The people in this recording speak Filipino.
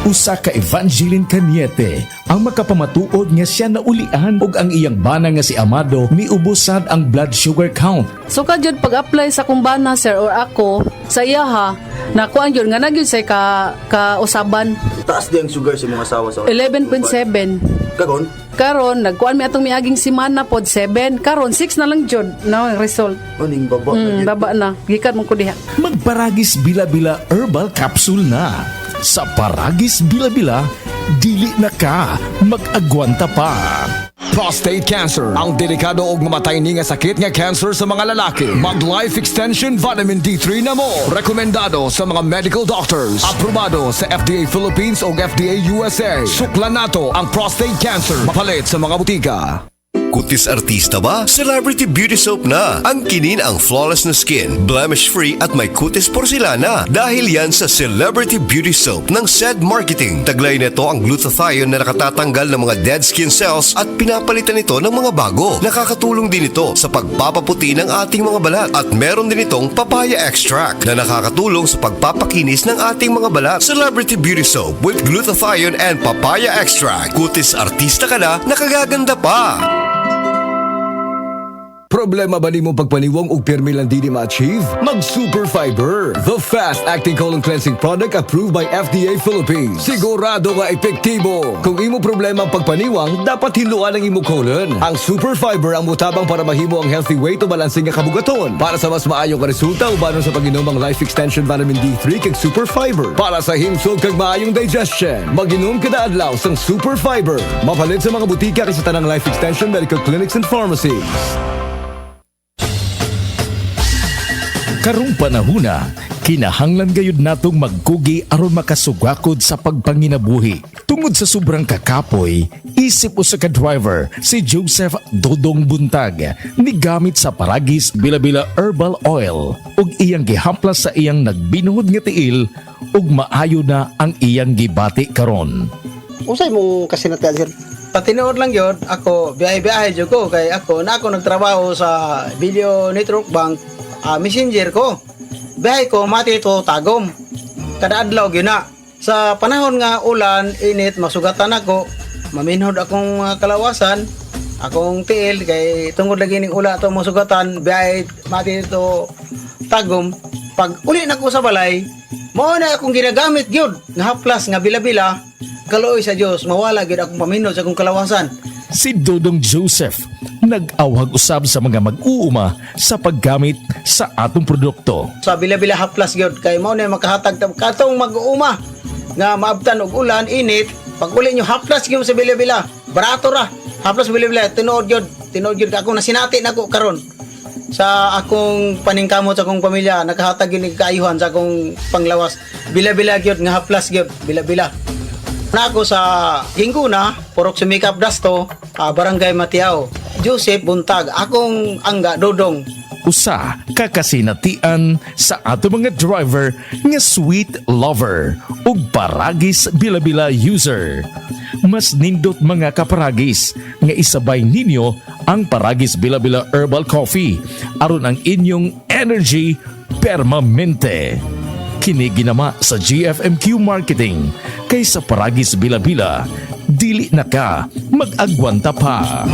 Usa ka Evangeline Cañete ang makapamatuod nga siya naulian ug ang iyang bana nga si Amado miubusad ang blood sugar count. So jud pag-apply sa kumbana sir or ako sa iya ha, nakuan yun nga nagyud say ka usaban Taas di ang sugar sa mga asawa sa 11.7. Kagon? Karon nagkuan mi atong miaging semana pod 7. Karon 6 na lang jud na ang result. Aning baba. Baba na. Gikan mo ko diha. Magparagis Bila-Bila Herbal Capsule na. Sa Paragis Bila-Bila, dili na ka mag-agwanta pa. Prostate cancer, ang delikado ug mamatay ni nga sakit nga cancer sa mga lalaki. Mag Life Extension Vitamin D3 na mo. Rekomendado sa mga medical doctors. Aprobado sa FDA Philippines ug FDA USA. Suklan nato ang prostate cancer. Mapalit sa mga butika. Kutis artista ba? Celebrity Beauty Soap na. Ang kinin ang flawless na skin, blemish-free at may kutis porcelana. Dahil yan sa Celebrity Beauty Soap ng SED Marketing. Taglay nito ang glutathione na nakatatanggal ng mga dead skin cells at pinapalitan ito ng mga bago. Nakakatulong din ito sa pagpapaputi ng ating mga balat. At meron din itong papaya extract na nakakatulong sa pagpapakinis ng ating mga balat. Celebrity Beauty Soap with glutathione and papaya extract. Kutis artista ka na, nakagaganda pa. Problema ba nimo pagpaniwang ug pirmi lang dili ma-achieve? Mag Super Fiber, the fast-acting colon cleansing product approved by FDA Philippines. Sigurado nga epektibo. Kung imo problema ang pagpaniwang, dapat hiluan ang imo colon. Ang Super Fiber ang mutabang para mahimo ang healthy weight o balansing nga kabugaton. Para sa mas maayong ka resulta ubanon sa pag-inom ang Life Extension Vitamin D3 kag Super Fiber. Para sa himsog kag maayong digestion, mag-inom kada adlaw sang Super Fiber. Mapalit sa mga butika kay sa tanang Life Extension medical clinics and pharmacies. Karong panahuna, kinahanglan gayud natong magkugi aron makasugakod sa pagpanginabuhi. Tungod sa sobrang kakapoy, isip usa ka driver si Joseph Dodong Buntag nigamit sa Paragis Bila-Bila Herbal Oil ug iyang gihamplas sa iyang nagbinuhod nga tiil ug maayo na ang iyang gibati karon. Usay mong kasinatian sir? Patinood lang yun, ako biyahe-biyahe dyan ko kay ako nagtrabaho sa Video Network Bank messenger ko. Biyahe ko mati ito tagom. Kada adlaw yun na. Sa panahon nga ulan, init, masugatan ako, maminhod akong kalawasan, akong tiil kay tungod lagi ning ula to masugatan, biyahe mati ito tagom. Pag uli na ko sa balay, mao na akong ginagamit gyud nga haplas nga bila-bila. Kaloy sa Dios, mawala gid akong paminod sa akong kalawasan. Si Dodong Joseph nag-awhag usab sa mga mag-uuma sa paggamit sa atong produkto. Sa bila-bila haplas gyud kay mao na makahatag katong mag-uuma nga maabtan og ulan, init. Pag uli nyo haplas gyud sa bila-bila, barato ra. Haplas bila-bila tinuod gyud ka akong nasinati nako karon. Sa akong paningkamot sa akong pamilya, nakahatag gyud kaayuhan sa akong panglawas. Bila-bila gyud nga haplas gyud, bila-bila. Na ako sa Hinguna, Purok Sumikap Dasto, Barangay Matiao. Joseph Buntag, akong angga Dodong. Usa kakasinatian sa ato mga driver nga sweet lover ug Paragis Bila-Bila user. Mas nindot mga kaparagis nga isabay ninyo ang Paragis Bila-Bila Herbal Coffee aron ang inyong energy permanente. Kini ginama sa GFMQ Marketing kay sa Paragis Bila-Bila, dili na ka mag-agwanta pa.